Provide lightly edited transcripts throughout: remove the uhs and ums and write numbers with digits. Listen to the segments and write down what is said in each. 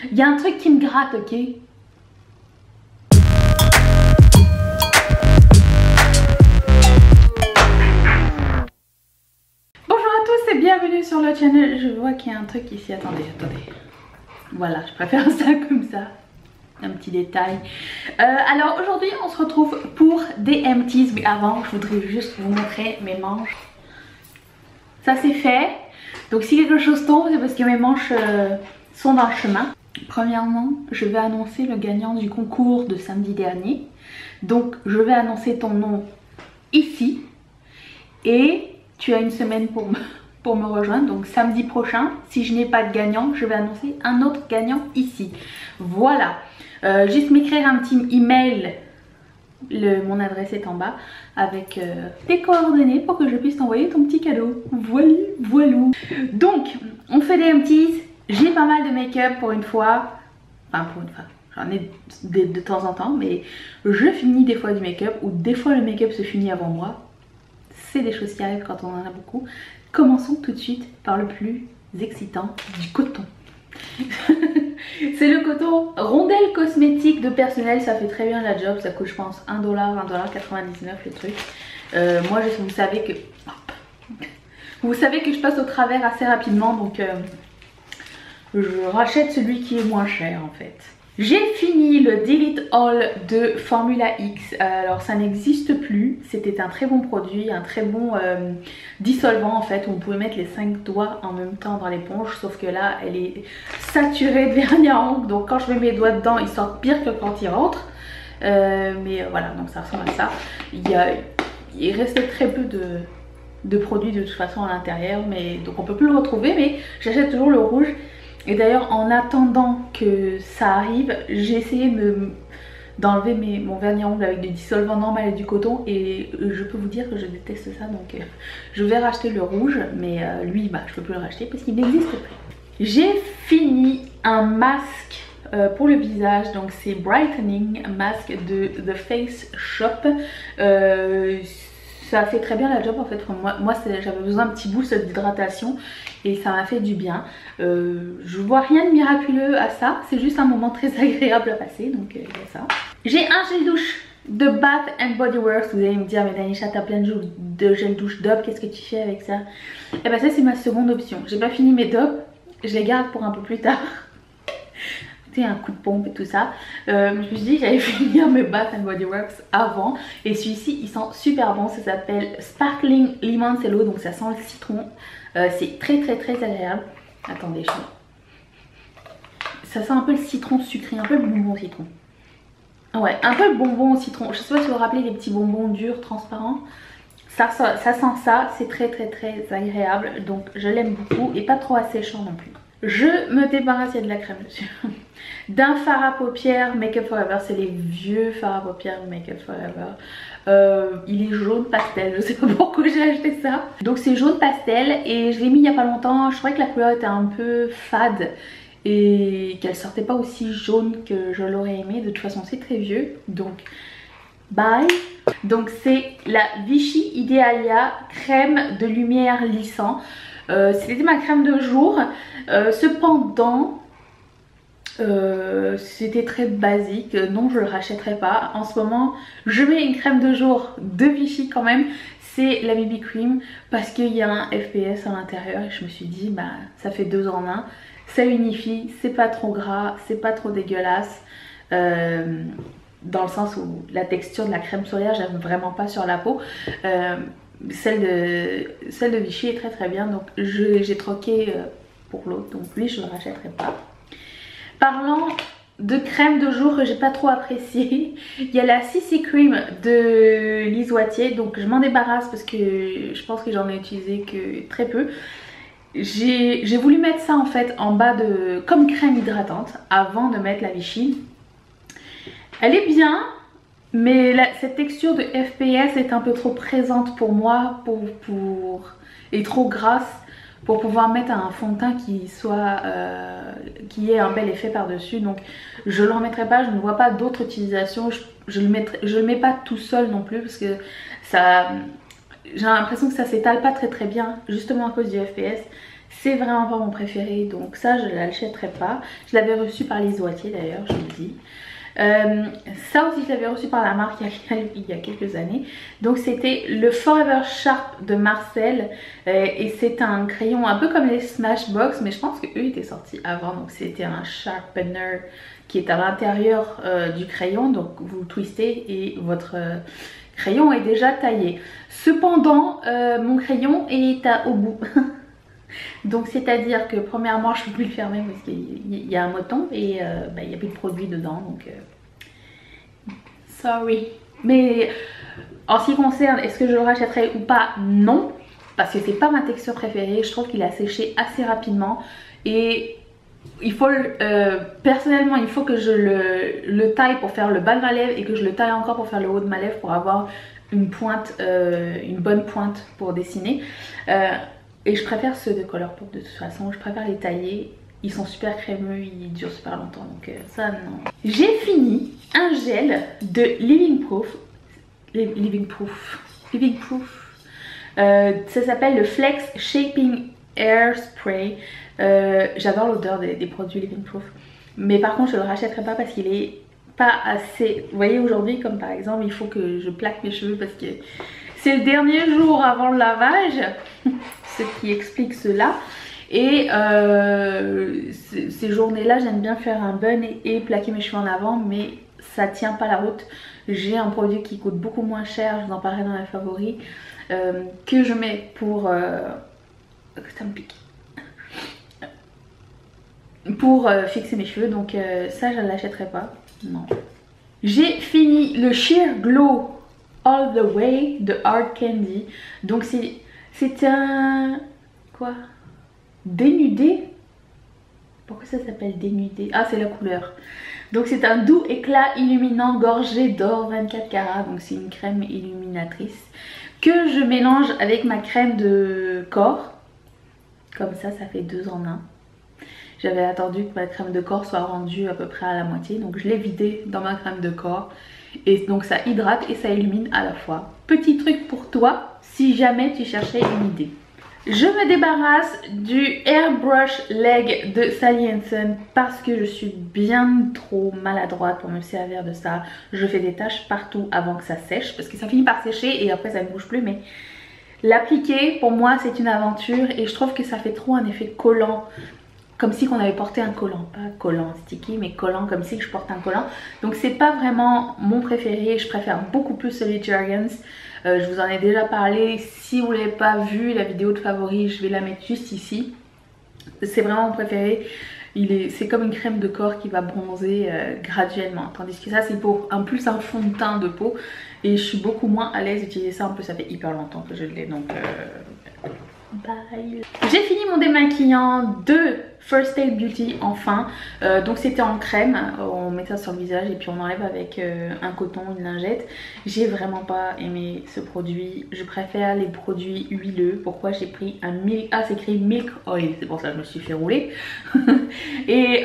Il y a un truc qui me gratte, ok? Bonjour à tous et bienvenue sur le channel. Je vois qu'il y a un truc ici, attendez. Voilà, je préfère ça comme ça. Un petit détail. Alors aujourd'hui on se retrouve pour des empties, mais avant je voudrais juste vous montrer mes manches. Ça c'est fait. Donc si quelque chose tombe, c'est parce que mes manches sont dans le chemin. Premièrement, je vais annoncer le gagnant du concours de samedi dernier. Donc je vais annoncer ton nom ici. Et tu as une semaine pour me rejoindre. Donc samedi prochain, si je n'ai pas de gagnant, je vais annoncer un autre gagnant ici. Voilà. Juste m'écrire un petit email. Mon adresse est en bas avec tes coordonnées pour que je puisse t'envoyer ton petit cadeau. Voilou. Donc on fait des empties. J'ai pas mal de make-up pour une fois. Enfin pour une fois. J'en ai de temps en temps. Mais je finis des fois du make-up. Ou des fois le make-up se finit avant moi. C'est des choses qui arrivent quand on en a beaucoup. Commençons tout de suite par le plus excitant, du coton. C'est le coton rondelle cosmétique de personnel. Ça fait très bien la job. Ça coûte je pense 1$, 1,99$ le truc. Moi vous savez que je passe au travers assez rapidement. Donc je rachète celui qui est moins cher en fait. J'ai fini le Delete All de Formula X. Alors ça n'existe plus. C'était un très bon produit, un très bon dissolvant en fait. Où on pouvait mettre les 5 doigts en même temps dans l'éponge. Sauf que là elle est saturée de vernis à ongles. Donc quand je mets mes doigts dedans ils sortent pire que quand ils rentrent. Mais voilà, donc ça ressemble à ça. Il reste très peu de produits de toute façon à l'intérieur. Donc on peut plus le retrouver. Mais j'achète toujours le rouge. Et d'ailleurs en attendant que ça arrive, j'ai essayé d'enlever mon vernis à ongles avec du dissolvant normal et du coton. Et je peux vous dire que je déteste ça. Donc je vais racheter le rouge. Mais lui je peux plus le racheter parce qu'il n'existe plus. J'ai fini un masque pour le visage. Donc c'est Brightening Mask de The Face Shop. Ça fait très bien la job en fait. Moi j'avais besoin d'un petit boost d'hydratation et ça m'a fait du bien. Je vois rien de miraculeux à ça. C'est juste un moment très agréable à passer. Donc il y a ça. J'ai un gel douche de Bath and Body Works. Vous allez me dire mais Danisha t'as plein de gel douche DOP. Qu'est-ce que tu fais avec ça? Et ben ça c'est ma seconde option. J'ai pas fini mes DOP. Je les garde pour un peu plus tard. Un coup de pompe et tout ça. Je me suis dit j'allais finir mes Bath and Body Works avant. Et celui-ci il sent super bon. Ça s'appelle Sparkling Limoncello. Donc ça sent le citron. C'est très agréable. Attendez, ça sent un peu le citron sucré, un peu le bonbon au citron. Ouais, un peu le bonbon au citron. Je sais pas si vous vous rappelez les petits bonbons durs, transparents. Ça sent ça, c'est très agréable. Donc je l'aime beaucoup et pas trop asséchant non plus. Je me débarrasse, il y a de la crème dessus. D'un fard à paupières Make Up For Ever. C'est les vieux fards à paupières Make Up For Ever. Il est jaune pastel, je sais pas pourquoi j'ai acheté ça. Donc c'est jaune pastel et je l'ai mis il y a pas longtemps. Je trouvais que la couleur était un peu fade et qu'elle sortait pas aussi jaune que je l'aurais aimé. De toute façon c'est très vieux, donc bye. Donc c'est la Vichy Idealia crème de lumière lissant. C'était ma crème de jour. Cependant c'était très basique. Non, je le rachèterai pas. En ce moment je mets une crème de jour de Vichy quand même. C'est la BB Cream parce qu'il y a un FPS à l'intérieur. Et je me suis dit bah ça fait 2 en 1. Ça unifie, c'est pas trop gras, c'est pas trop dégueulasse. Dans le sens où la texture de la crème solaire j'aime vraiment pas sur la peau. Celle de Vichy est très bien. Donc j'ai troqué pour l'autre. Donc lui je ne le rachèterai pas. Parlant de crème de jour que j'ai pas trop appréciée, il y a la CC Cream de Lise Wattier. Donc je m'en débarrasse parce que je pense que j'en ai utilisé que très peu. J'ai voulu mettre ça en fait en bas comme crème hydratante avant de mettre la Vichy. Elle est bien, mais cette texture de FPS est un peu trop présente pour moi et trop grasse pour pouvoir mettre un fond de teint qui ait un bel effet par dessus. Donc je le remettrai pas, je ne vois pas d'autre utilisation. Je le mets pas tout seul non plus parce que ça, j'ai l'impression que ça s'étale pas très bien justement à cause du FPS. C'est vraiment pas mon préféré, donc ça je ne l'achèterai pas. Je l'avais reçu par les Oitiers d'ailleurs, je le dis. Ça aussi je l'avais reçu par la marque il y a quelques années. Donc c'était le Forever Sharp de Marcel. Et c'est un crayon un peu comme les Smashbox, mais je pense qu'eux étaient sortis avant. Donc c'était un sharpener qui est à l'intérieur du crayon. Donc vous twistez et votre crayon est déjà taillé. Cependant mon crayon est au bout. Donc c'est à dire que premièrement je ne peux plus le fermer parce qu'il y a un moton et il n'y a plus de produit dedans, donc sorry. Mais en ce qui concerne est-ce que je le rachèterai ou pas, non, parce que c'est pas ma texture préférée. Je trouve qu'il a séché assez rapidement et il faut personnellement il faut que je le taille pour faire le bas de ma lèvre et que je le taille encore pour faire le haut de ma lèvre pour avoir une pointe, une bonne pointe pour dessiner. Et je préfère ceux de Colourpop de toute façon, je préfère les tailler. Ils sont super crémeux, ils durent super longtemps, donc ça non. J'ai fini un gel de Living Proof. Ça s'appelle le Flex Shaping Air Spray. J'adore l'odeur des produits Living Proof. Mais par contre je ne le rachèterai pas parce qu'il est pas assez... Vous voyez aujourd'hui comme par exemple il faut que je plaque mes cheveux parce que c'est le dernier jour avant le lavage. Ce qui explique cela. Et ces journées-là, j'aime bien faire un bun et plaquer mes cheveux en avant, mais ça tient pas la route. J'ai un produit qui coûte beaucoup moins cher, je vous en parlerai dans mes favoris, que je mets pour... ça me pique. Pour fixer mes cheveux, donc ça je ne l'achèterai pas. Non. J'ai fini le Sheer Glow All The Way de Hard Candy. Donc c'est un... quoi? Dénudé? Pourquoi ça s'appelle dénudé? Ah, c'est la couleur. Donc c'est un doux éclat illuminant gorgé d'or 24 carats. Donc c'est une crème illuminatrice que je mélange avec ma crème de corps. Comme ça fait 2 en 1. J'avais attendu que ma crème de corps soit rendue à peu près à la moitié. Donc je l'ai vidée dans ma crème de corps. Et donc ça hydrate et ça illumine à la fois. Petit truc pour toi si jamais tu cherchais une idée. Je me débarrasse du Airbrush Leg de Sally Hansen parce que je suis bien trop maladroite pour me servir de ça. Je fais des taches partout avant que ça sèche parce que ça finit par sécher et après ça ne bouge plus. Mais l'appliquer pour moi c'est une aventure et je trouve que ça fait trop un effet collant. Comme si on avait porté un collant, pas collant sticky mais collant comme si je porte un collant. Donc c'est pas vraiment mon préféré, je préfère beaucoup plus celui de Jergens. Je vous en ai déjà parlé, si vous l'avez pas vu la vidéo de favoris je vais la mettre juste ici. C'est vraiment mon préféré, c'est comme une crème de corps qui va bronzer graduellement. Tandis que ça c'est pour en plus un fond de teint de peau et je suis beaucoup moins à l'aise d'utiliser ça, en plus ça fait hyper longtemps que je l'ai donc... Bye. J'ai fini mon démaquillant de First Aid Beauty enfin. Donc c'était en crème, on met ça sur le visage et puis on enlève avec un coton, une lingette. J'ai vraiment pas aimé ce produit, je préfère les produits huileux. Pourquoi j'ai pris un milk... Ah c'est écrit Milk Oil, c'est pour ça que je me suis fait rouler. Et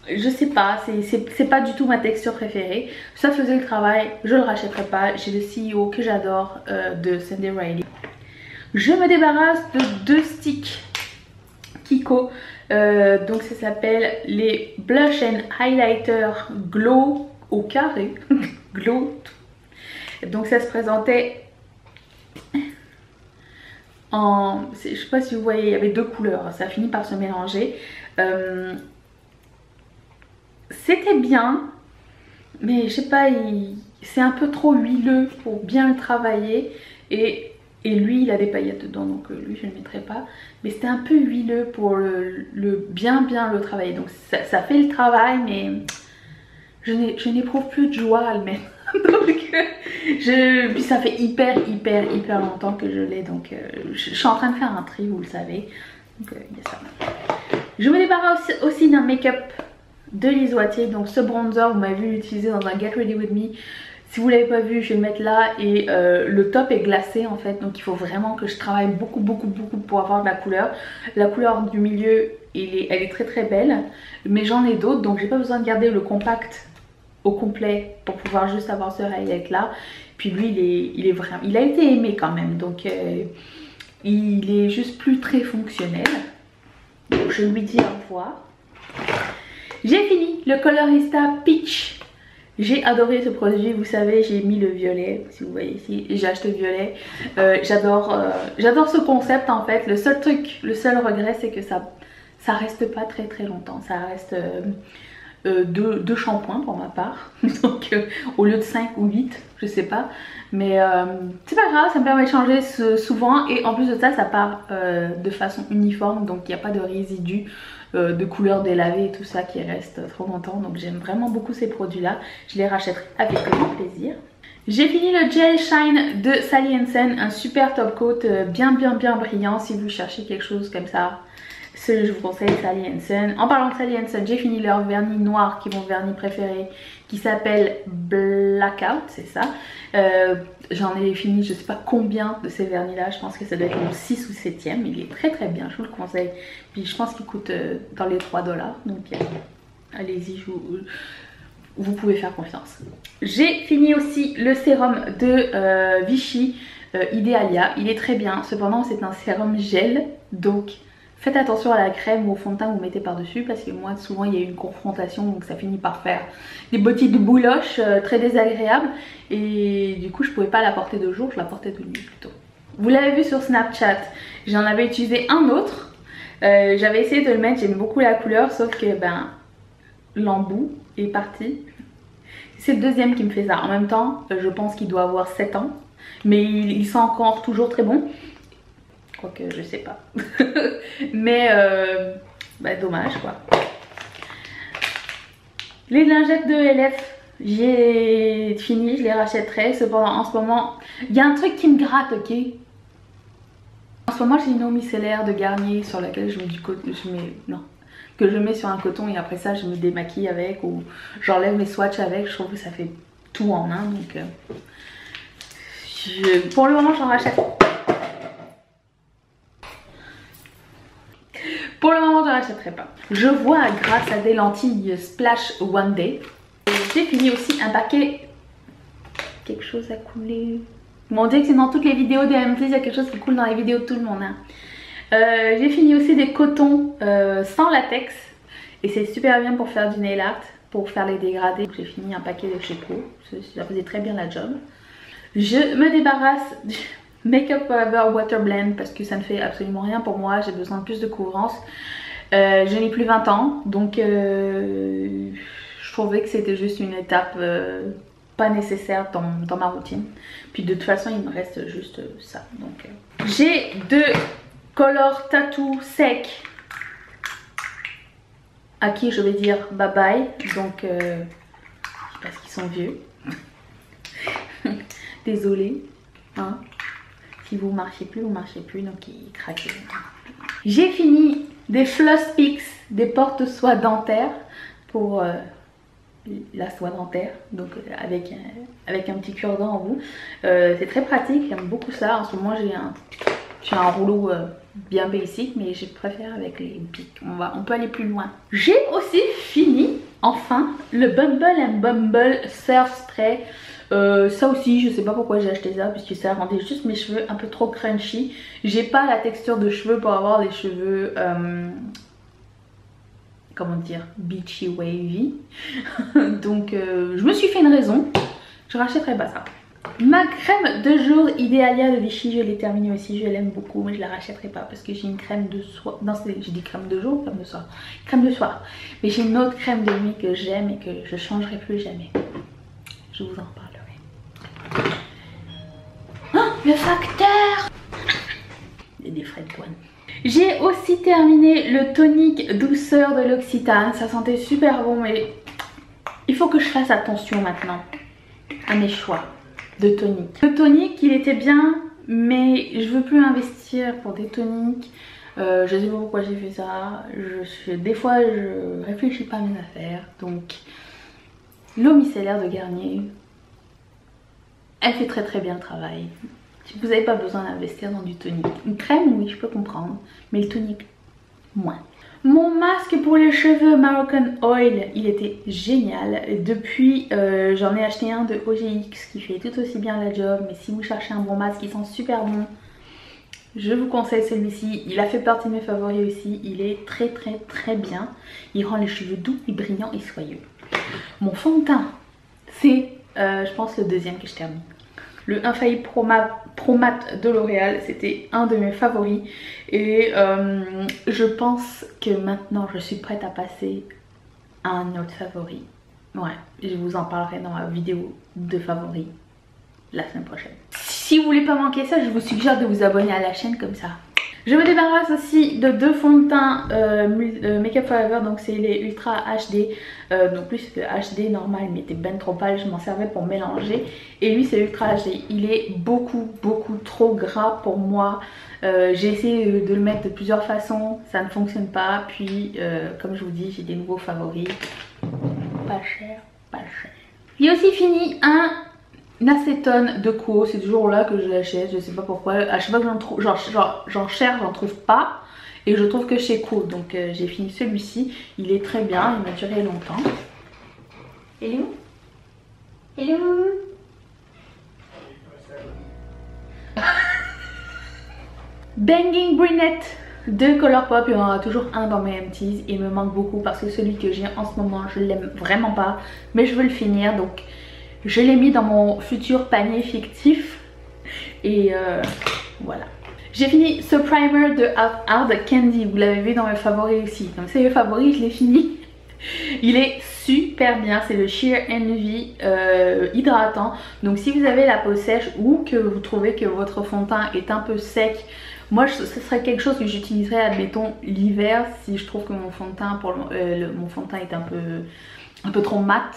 je sais pas, c'est pas du tout ma texture préférée. Ça faisait le travail, je le rachèterai pas. J'ai le CEO que j'adore de Sandy Riley. Je me débarrasse de 2 sticks Kiko. Donc ça s'appelle les Blush and Highlighter Glow au carré. Glow. Donc ça se présentait en... Je sais pas si vous voyez, il y avait 2 couleurs. Ça finit par se mélanger. C'était bien. Mais je sais pas, c'est un peu trop huileux pour bien le travailler. Et lui il a des paillettes dedans donc lui je ne le mettrai pas. Mais c'était un peu huileux pour bien le travailler. Donc ça fait le travail mais je n'éprouve plus de joie à le mettre. Donc puis ça fait hyper longtemps que je l'ai. Donc je suis en train de faire un tri, vous le savez. Donc il y a ça. Je me débarrasse aussi d'un make-up de Lise Wattier. Donc ce bronzer vous m'avez vu l'utiliser dans un Get Ready With Me. Si vous ne l'avez pas vu, je vais le mettre là et le top est glacé en fait. Donc il faut vraiment que je travaille beaucoup pour avoir de la couleur. La couleur du milieu, elle est très belle. Mais j'en ai d'autres donc j'ai pas besoin de garder le compact au complet pour pouvoir juste avoir ce highlight là. Puis lui il a été aimé quand même. Donc il est juste plus très fonctionnel. Donc je lui dis au revoir. J'ai fini le Colorista Peach. J'ai adoré ce produit, vous savez, j'ai mis le violet, si vous voyez ici, j'ai acheté le violet. J'adore ce concept en fait. Le seul truc, le seul regret, c'est que ça reste pas très très longtemps. Ça reste deux shampoings pour ma part. Donc au lieu de 5 ou 8, je sais pas. Mais c'est pas grave, ça me permet de changer souvent. Et en plus de ça, ça part de façon uniforme. Donc il n'y a pas de résidus de couleur délavée et tout ça qui reste trop longtemps. Donc j'aime vraiment beaucoup ces produits là. Je les rachèterai avec grand plaisir. J'ai fini le Gel Shine de Sally Hansen. Un super top coat bien brillant. Si vous cherchez quelque chose comme ça, je vous conseille Sally Hansen. En parlant de Sally Hansen, j'ai fini leur vernis noir qui est mon vernis préféré, qui s'appelle Blackout, c'est ça. J'en ai fini je sais pas combien de ces vernis là, je pense que ça doit être mon 6 ou 7e. Il est très bien, je vous le conseille. Puis je pense qu'il coûte dans les 3 $, donc allez-y, vous pouvez faire confiance. J'ai fini aussi le sérum de Vichy Idealia. Il est très bien, cependant c'est un sérum gel, donc faites attention à la crème ou au fond de teint que vous mettez par dessus, parce que moi souvent il y a eu une confrontation, donc ça finit par faire des bottines de bouloche très désagréables, et du coup je pouvais pas la porter de jour, je la portais de nuit plutôt. Vous l'avez vu sur Snapchat, j'en avais utilisé un autre, j'avais essayé de le mettre, j'aime beaucoup la couleur, sauf que l'embout est parti. C'est le deuxième qui me fait ça. En même temps je pense qu'il doit avoir 7 ans, mais il sent encore toujours très bon. Quoique je sais pas. Mais dommage quoi. Les lingettes de LF, j'ai fini, je les rachèterai. Cependant en ce moment, il y a un truc qui me gratte, ok. En ce moment j'ai une eau micellaire de Garnier sur laquelle je mets du coton, que je mets sur un coton, et après ça je me démaquille avec, ou j'enlève mes swatchs avec. Je trouve que ça fait tout en un, donc pour le moment j'en rachète. Pour le moment je ne rachèterai pas. Je vois grâce à des lentilles Splash One Day. J'ai fini aussi un paquet. Quelque chose a coulé. On dirait que c'est dans toutes les vidéos des MT, il y a quelque chose qui coule dans les vidéos de tout le monde. Hein. J'ai fini aussi des cotons sans latex. Et c'est super bien pour faire du nail art, pour faire les dégradés. J'ai fini un paquet de chez Pro. Ça faisait très bien la job. Je me débarrasse du Makeup Forever Water Blend parce que ça ne fait absolument rien pour moi. J'ai besoin de plus de couvrance. Je n'ai plus 20 ans, donc je trouvais que c'était juste une étape pas nécessaire dans ma routine. Puis de toute façon il me reste juste ça. Donc j'ai deux Color Tattoo secs à qui je vais dire bye bye. Donc parce qu'ils sont vieux. Désolée. Hein. Si vous marchez plus, donc ils craquent. J'ai fini des Floss Picks, des porte-soie dentaires pour la soie dentaire, donc avec un petit cure-dent en bout. C'est très pratique, j'aime beaucoup ça. En ce moment j'ai un rouleau bien basic, mais je préfère avec les pics. On peut aller plus loin. J'ai aussi fini enfin le Bumble & Bumble Surf Spray. Ça aussi je sais pas pourquoi j'ai acheté ça, puisque ça rendait juste mes cheveux un peu trop crunchy. J'ai pas la texture de cheveux pour avoir des cheveux comment dire, beachy wavy. Donc je me suis fait une raison, je rachèterai pas ça. Ma crème de jour Idealia de Vichy, je l'ai terminée aussi, je l'aime beaucoup, mais je la rachèterai pas parce que j'ai une crème de soir. Non, j'ai dit crème de jour, crème de soir. Crème de soir. Mais j'ai une autre crème de nuit que j'aime et que je changerai plus jamais. Je vous en parlerai. Oh, le facteur! Il y a des frais de douane. J'ai aussi terminé le tonique douceur de l'Occitane. Ça sentait super bon, mais il faut que je fasse attention maintenant à mes choix de tonique. Le tonique, il était bien, mais je veux plus investir pour des toniques. Je sais pas pourquoi j'ai fait ça. Des fois, je réfléchis pas à mes affaires. Donc, l'eau micellaire de Garnier, elle fait très bien le travail. Si vous n'avez pas besoin d'investir dans du tonique. Une crème, oui, je peux comprendre. Mais le tonique, moins. Mon masque pour les cheveux Moroccan Oil, il était génial. Depuis, j'en ai acheté un de OGX qui fait tout aussi bien la job. Mais si vous cherchez un bon masque qui sent super bon, Je vous conseille celui-ci, il a fait partie de mes favoris aussi, il est très bien. Il rend les cheveux doux et brillants et soyeux. Mon fond de teint, c'est je pense le deuxième que je termine. Le Infaillible Pro Matte de L'Oréal, c'était un de mes favoris. Et je pense que maintenant je suis prête à passer à un autre favori. Ouais, je vous en parlerai dans ma vidéo de favoris la semaine prochaine. Si vous voulez pas manquer ça, je vous suggère de vous abonner à la chaîne comme ça. Je me débarrasse aussi de deux fonds de teint Make Up For Ever, donc c'est les Ultra HD. Donc lui c'est le HD normal, mais il était ben trop pâle, je m'en servais pour mélanger. Et lui c'est Ultra HD, il est beaucoup trop gras pour moi. J'ai essayé de le mettre de plusieurs façons, ça ne fonctionne pas. Puis comme je vous dis, j'ai des nouveaux favoris. Pas cher. J'ai aussi fini un acétone de Quo, c'est toujours là que je l'achète, je sais pas pourquoi. À chaque fois que j'en cherche, j'en trouve pas. Et je trouve que chez Quo, donc j'ai fini celui-ci. Il est très bien, il m'a duré longtemps. Hello. Banging Brunette de Colourpop, il y en aura toujours un dans mes empties. Il me manque beaucoup parce que celui que j'ai en ce moment, je l'aime vraiment pas. Mais je veux le finir, donc je l'ai mis dans mon futur panier fictif. Et voilà. J'ai fini ce primer de Hard Candy. Vous l'avez vu dans mes favoris aussi. Donc c'est mes favoris, je l'ai fini. Il est super bien. C'est le Sheer Envy hydratant. Donc si vous avez la peau sèche ou que vous trouvez que votre fond de teint est un peu sec, moi ce serait quelque chose que j'utiliserais admettons l'hiver si je trouve que mon fond de teint, mon fond de teint est un peu trop mat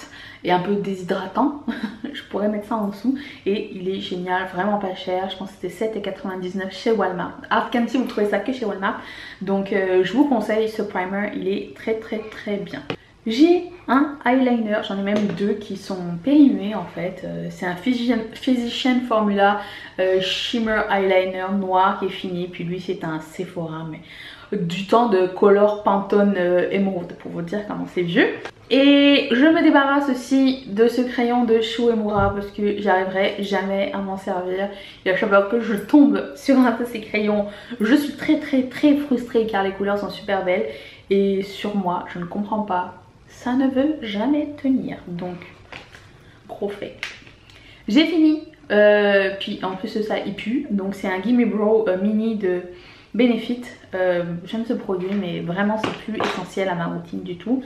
et un peu déshydratant. Je pourrais mettre ça en dessous et il est génial, vraiment pas cher. Je pense que c'était 7,99 chez Walmart. Hard Candy, vous trouvez ça que chez Walmart. Donc je vous conseille ce primer, il est très bien. J'ai un eyeliner, j'en ai même deux qui sont périmés en fait. C'est un Physician Formula Shimmer Eyeliner noir qui est fini. Puis lui c'est un Sephora, mais du temps de Color Pantone Emerald pour vous dire comment c'est vieux. Et je me débarrasse aussi de ce crayon de Shu Uemura parce que j'arriverai jamais à m'en servir. Et à chaque fois que je tombe sur un de ces crayons, je suis très frustrée car les couleurs sont super belles. Et sur moi, je ne comprends pas. Ça ne veut jamais tenir. Donc, gros fait. J'ai fini. Puis en plus de ça, il pue. Donc c'est un Gimme Brow mini de Benefit. J'aime ce produit mais vraiment c'est plus essentiel à ma routine du tout.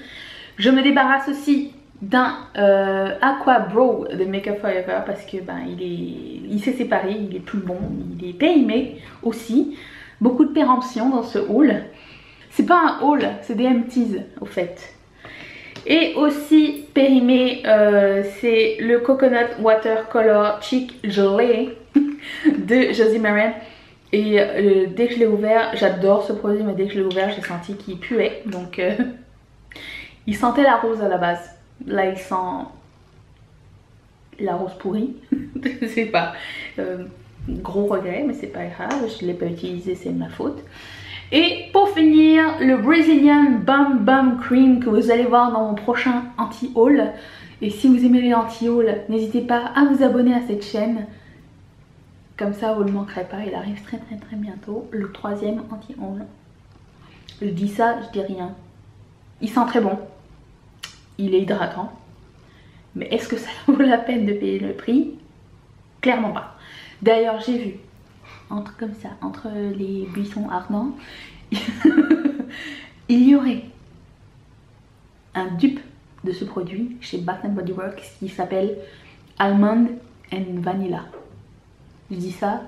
Je me débarrasse aussi d'un Aqua Brow de Make Up For Ever parce que ben, il s'est séparé, il est plus bon, il est périmé aussi. Beaucoup de péremption dans ce haul. C'est pas un haul, c'est des empties au fait. Et aussi périmé, c'est le Coconut Watercolor Cheek Gelée de Josie Maran. Et dès que je l'ai ouvert, j'adore ce produit, mais dès que je l'ai ouvert, j'ai senti qu'il puait. Donc il sentait la rose à la base. Là, il sent la rose pourrie. Je sais pas. Gros regret, mais c'est pas grave. Je ne l'ai pas utilisé, c'est de ma faute. Et pour finir, le Brazilian Bum Cream que vous allez voir dans mon prochain anti-haul. Et si vous aimez les anti-haul, n'hésitez pas à vous abonner à cette chaîne. Comme ça, vous ne le manquerez pas. Il arrive très bientôt. Le troisième anti-haul. Je dis ça, je dis rien. Il sent très bon. Il est hydratant. Mais est-ce que ça vaut la peine de payer le prix? Clairement pas. D'ailleurs, j'ai vu, comme ça, entre les buissons ardents, il y aurait un dupe de ce produit chez Bath & Body Works qui s'appelle Almond and Vanilla. Je dis ça,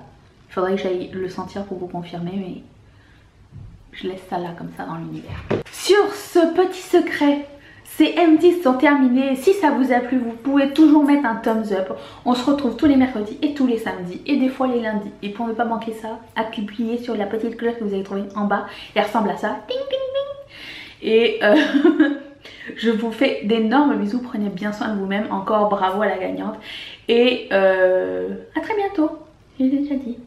il faudrait que j'aille le sentir pour vous confirmer, mais je laisse ça là comme ça dans l'univers. Sur ce petit secret, ces empties sont terminés. Si ça vous a plu, vous pouvez toujours mettre un thumbs up. On se retrouve tous les mercredis et tous les samedis et des fois les lundis. Et pour ne pas manquer ça, appuyez sur la petite cloche que vous allez trouver en bas. Elle ressemble à ça. Ding ding ding. Et je vous fais d'énormes bisous. Prenez bien soin de vous-même. Encore bravo à la gagnante. Et à très bientôt. J'ai déjà dit.